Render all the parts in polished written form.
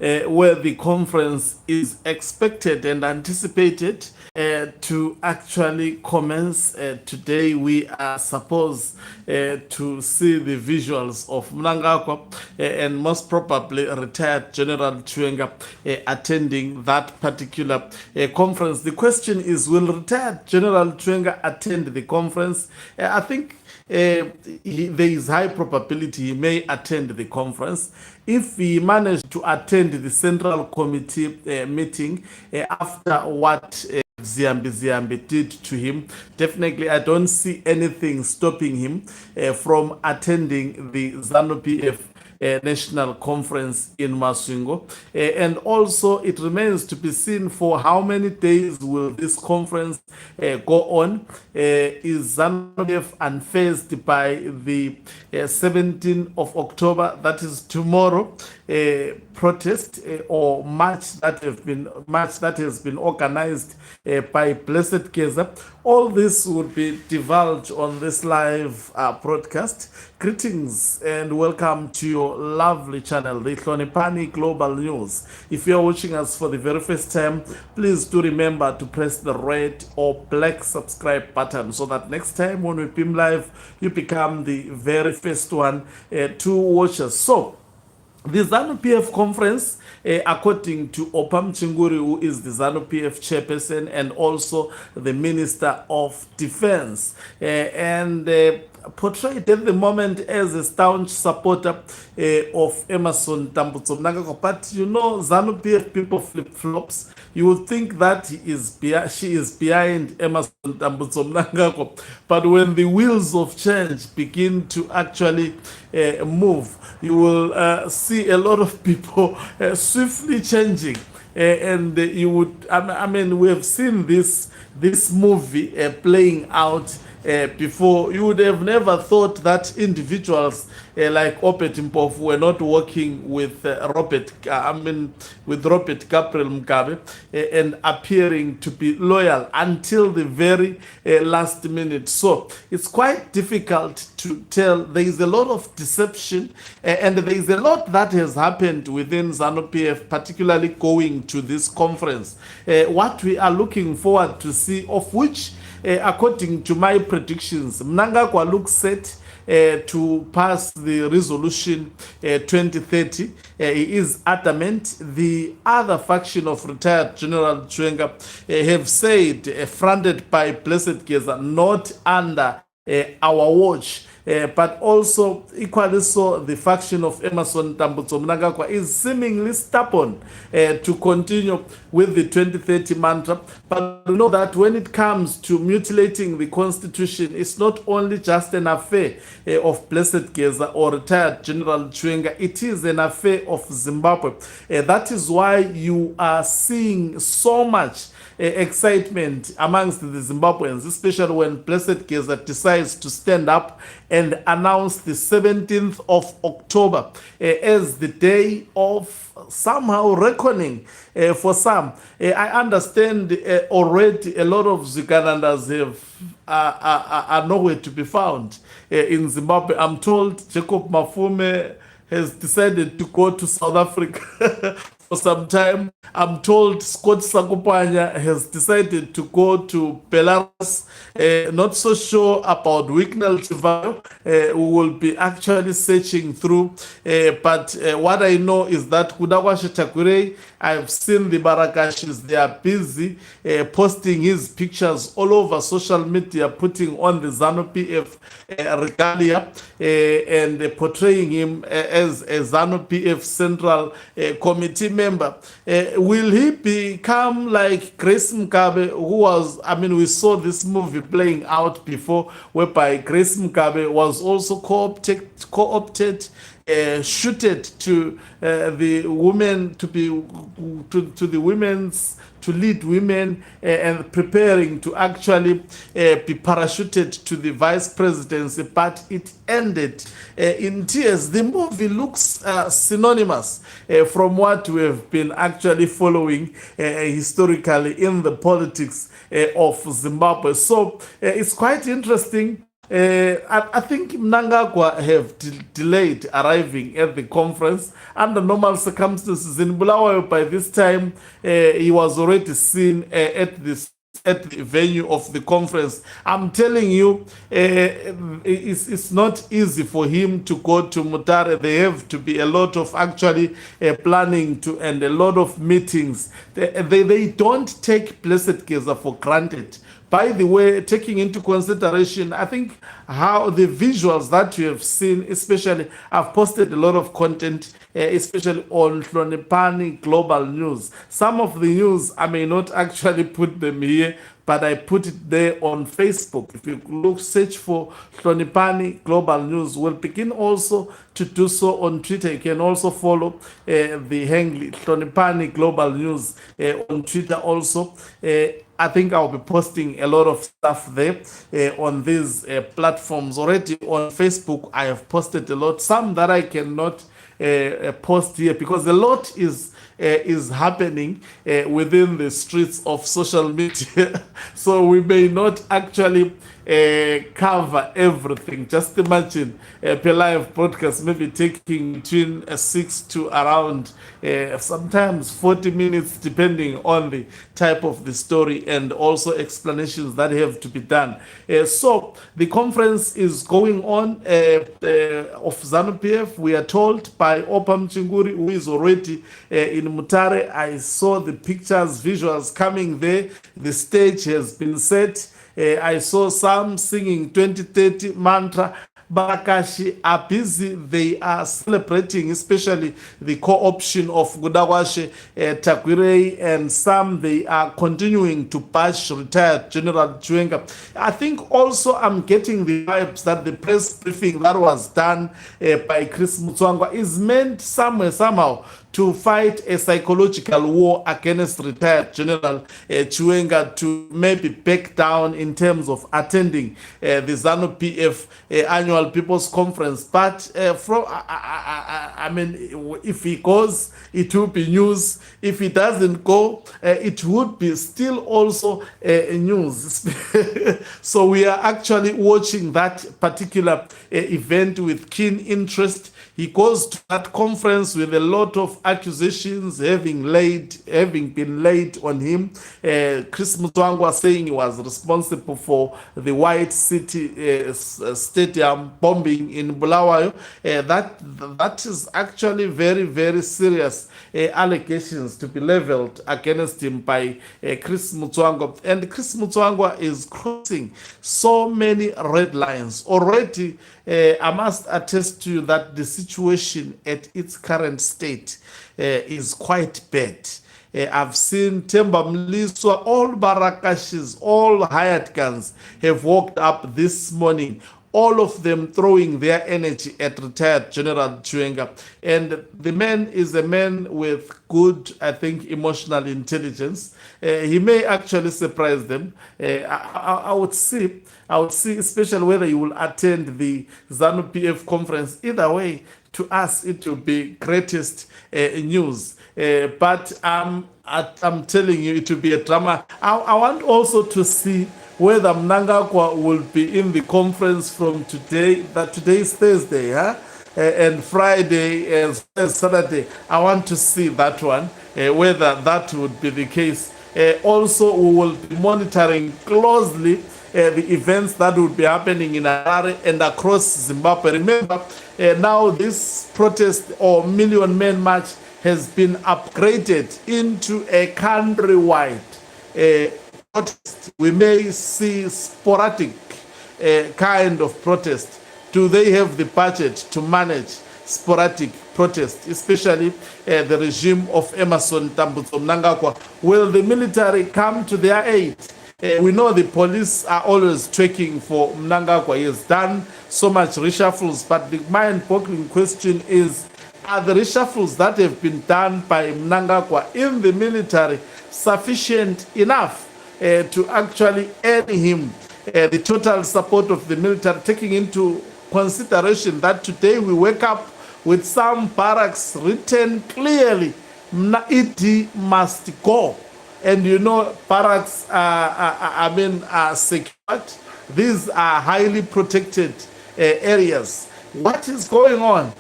where the conference is expected and anticipated to actually commence. Today we are supposed to see the visuals of Mnangagwa and most probably retired General Chiwenga attending that particular conference. The question is, will retired General Chiwenga attend the conference? I think there is high probability he may attend the conference. If he managed to attend the Central Committee meeting after what Ziambi did to him, definitely I don't see anything stopping him from attending the ZANU PF national conference in Masvingo. And also it remains to be seen for how many days will this conference go on. Is ZANU PF unfazed by the 17th of October, that is tomorrow, protest or march that has been organized by Blessed Keza? All this would be divulged on this live broadcast. Greetings and welcome to your lovely channel, the Hlonipani Global News. If you're watching us for the very first time, please do remember to press the red or black subscribe button so that next time when we beam live, you become the very first one to watch us. So, the ZANU PF conference, according to Opam Chinguri, who is the ZANU PF chairperson and also the Minister of Defense, and portrayed at the moment as a staunch supporter of Emmerson Tambutso Mnangagwa. But you know, ZANU PF people flip-flops. You would think that she is behind Emmerson Tambutso Mnangagwa. But when the wheels of change begin to actually move, you will see a lot of people swiftly changing. And you would, I mean, we have seen this movie playing out before. You would have never thought that individuals like Opet Mpofu were not working with Robert Gabriel Mugabe and appearing to be loyal until the very last minute. So it's quite difficult to tell. There is a lot of deception and there is a lot that has happened within ZANU PF, particularly going to this conference. What we are looking forward to see, of which according to my predictions, Mnangagwa looks set to pass the resolution 2030. He is adamant. The other faction of retired General Chiwenga have said, fronted by Blessed Keza, not under our watch. But also equally so, the faction of Emmerson Tambutso Mnangagwa is seemingly stubborn to continue with the 2030 mantra. But we know that when it comes to mutilating the constitution, it's not only just an affair of Blessed Keza or retired General Chiwenga, it is an affair of Zimbabwe. That is why you are seeing so much excitement amongst the Zimbabweans, especially when Blessed Keza decides to stand up and announce the 17th of October as the day of somehow reckoning for some. I understand already a lot of Ziganandas are nowhere to be found in Zimbabwe. I'm told Jacob Mafume has decided to go to South Africa for some time. I'm told Scott Sakupanya has decided to go to Belarus. Not so sure about Wignell Chivayo, who will be actually searching through. But what I know is that Kudawashe Chakure, I've seen the Barakashis, they are busy posting his pictures all over social media, putting on the ZANU PF regalia and portraying him as a ZANU PF Central Committee member. Will he become like Grace Mugabe, who was, I mean, we saw this movie playing out before, whereby Grace Mugabe was also co-opted, shooted to the women to be to the women's to lead women and preparing to actually be parachuted to the vice presidency, but it ended in tears. The movie looks synonymous from what we have been actually following historically in the politics of Zimbabwe. So it's quite interesting I think Mnangagwa have delayed arriving at the conference under normal circumstances. In Bulawayo, by this time, he was already seen at the venue of the conference. I'm telling you, it's not easy for him to go to Mutare. There have to be a lot of actually planning to and a lot of meetings. They don't take Blessed Geza for granted. By the way, taking into consideration, I think how the visuals that you have seen, especially, I've posted a lot of content, especially on Hlonipani Global News. Some of the news, I may not actually put them here, but I put it there on Facebook. If you search for Hlonipani Global News, we'll begin also to do so on Twitter. You can also follow the handle Hlonipani Global News on Twitter also. I think I'll be posting a lot of stuff there on these platforms. Already on Facebook, I have posted a lot. Some that I cannot post here because a lot is happening within the streets of social media. So we may not actually cover everything. Just imagine per live broadcast maybe taking between 6 to around sometimes 40 minutes depending on the type of the story and also explanations that have to be done. So the conference is going on of ZANU PF. We are told by Opam Chinguri, who is already in Mutare. I saw the pictures, visuals coming there. The stage has been set. I saw some singing 2030 mantra. Barakashi are busy. They are celebrating, especially the co-option of Gudawashe, Takwirei, and some they are continuing to bash retired General Chiwenga. I think also I'm getting the vibes that the press briefing that was done by Chris Mutswangwa is meant somehow to fight a psychological war against retired General Chiwenga to maybe back down in terms of attending the ZANU PF annual People's Conference. But I mean, if he goes, it will be news. If he doesn't go, it would be still also news. So we are actually watching that particular event with keen interest. He goes to that conference with a lot of accusations having been laid on him. Chris Mutswangwa saying he was responsible for the White City Stadium bombing in Bulawayo. That is actually very, very serious allegations to be leveled against him by Chris Mutswangwa. And Chris Mutswangwa is crossing so many red lines already. I must attest to you that the situation at its current state is quite bad. I've seen Temba Mliswa, all Barakashis, all hired guns have walked up this morning, all of them throwing their energy at retired General Chiwenga. And the man is a man with good, I think, emotional intelligence. He may actually surprise them. I would see, especially whether you will attend the ZANU PF conference. Either way, to us, it will be greatest news. But I'm telling you, it will be a drama. I want also to see whether Mnangagwa will be in the conference from today. That today is Thursday, huh? And Friday and Saturday. I want to see that one, whether that would be the case. Also, we will be monitoring closely the events that would be happening in Harare and across Zimbabwe. Remember, now this protest or Million Men March has been upgraded into a countrywide protest. We may see sporadic kind of protest. Do they have the budget to manage sporadic protest, especially the regime of Emerson Tambutso Mnangagwa? Will the military come to their aid? We know the police are always checking for Mnangagwa. He has done so much reshuffles, but the mind-boggling question is, are the reshuffles that have been done by Mnangagwa in the military sufficient enough to actually earn him the total support of the military, taking into consideration that today we wake up with some barracks written clearly, Idi must go. and you know barracks are secured. These are highly protected areas. What is going on?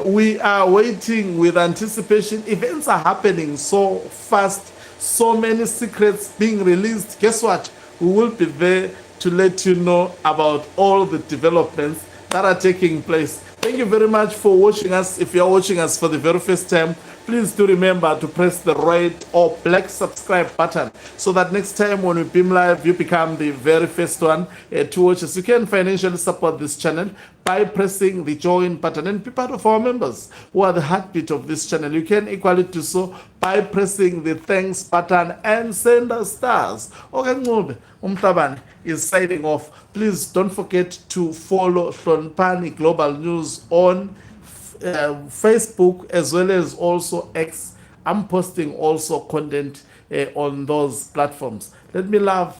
We are waiting with anticipation. Events are happening so fast, so many secrets being released. Guess what? We will be there to let you know about all the developments that are taking place. Thank you very much for watching us. If you are watching us for the very first time, please do remember to press the red or black subscribe button so that next time when we beam live, you become the very first one to watch us. You can financially support this channel by pressing the join button and be part of our members who are the heartbeat of this channel. You can equally do so by pressing the thanks button and send us stars. Okay, Umtaban is signing off. Please don't forget to follow Hlonipani Global News on Facebook as well as also X. I'm posting also content on those platforms. Let me love